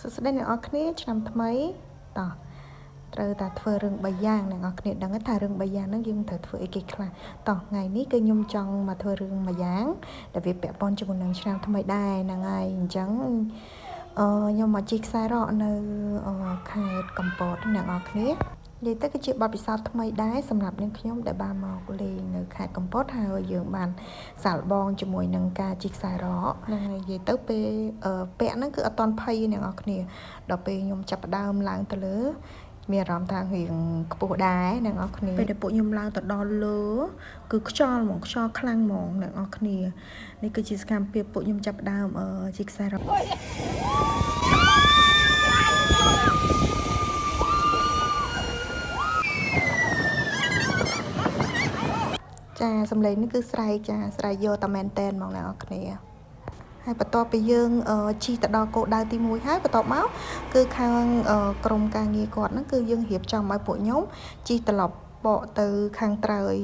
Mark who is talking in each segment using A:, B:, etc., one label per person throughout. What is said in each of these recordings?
A: สุดท้ายในออกนี้ฉันทำไมต่อត្រូវតែធ្វើរឿង3យ៉ាងអ្នកនរគ្នាដឹងថារឿង3យ៉ាងហ្នឹងយើងត្រូវធ្វើអីគេខ្លះតោះថ្ងៃនេះគឺខ្ញុំចង់មកធ្វើរឿងមួយយ៉ាងដែលវាពាក់ព័ន្ធជាមួយនឹងឆ្នាំថ្មីដែរហ្នឹងហើយអញ្ចឹងខ្ញុំមកជីកខ្សែរ៉កនៅខេត្តកំពតអ្នកនរគ្នានិយាយទៅគឺជាបទពិសោធន៍ថ្មីដែរសម្រាប់នាងខ្ញុំដែលបានមកលេងនៅខេត្តកំពតហើយយើងបានសាកល្បងជាមួយនឹងការជីកខ្សែរ៉កហ្នឹងហើយនិយាយទៅពេលពាក់ហ្នឹងគឺអត់តន់ភ័យអ្នកនរគ្នាដល់ពេលខ្ញុំចាប់ផ្ដើមឡើងទៅលើមានអារម្មណ៍ថារៀងខ្ពស់ដែរអ្នកនរគ្នាពេលដែលពួកខ្ញុំឡើងទៅដល់លើគឺខ្យល់ហ្មងខ្យល់ខ្លាំងហ្មងអ្នកនរគ្នានេះគឺជាសកម្មភាពពួកខ្ញុំចាប់ផ្ដើមជីកខ្សែរ៉កចាសំឡេងនេះគឺស្រែកចាស្រែកយកតែមែនតែនហ្មងអ្នកនរគ្នាហើយបន្ទាប់ពីយើងជិះទៅដល់គោលដៅទី1ហើយបន្ទាប់មកគឺខាងក្រុមការងារគាត់ហ្នឹងគឺយើងរៀបចំឲ្យពួកខ្ញុំជិះត្រឡប់បកទៅខាងត្រើយ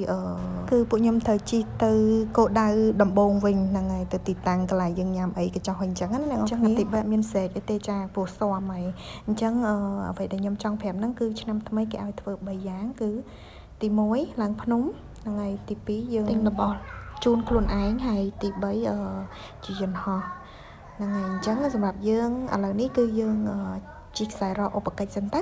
A: គឺពួកខ្ញុំត្រូវជិះទៅគោលដៅដំបងវិញហ្នឹងហើយទៅទីតាំងកន្លែងយើងញ៉ាំអីកញ្ចុះអញ្ចឹងណាអ្នកនរគ្នាទីបែបមានសេកទេចាពូស៊ាំហើយអញ្ចឹងអ្វីដែលខ្ញុំចង់ប្រាប់ហ្នឹងគឺឆ្នាំថ្មីគេឲ្យធ្វើ3យ៉ាងគឺទី1ឡើងភ្នំហ្នឹងហើយទី2យើងទិញរបស់ជូនខ្លួនឯងហើយទី3ជាយន្តហោះហ្នឹងហើយអញ្ចឹងសម្រាប់យើងឥឡូវនេះគឺយើងជីកខ្សែរ៉កឧបកិច្ចសិនទៅ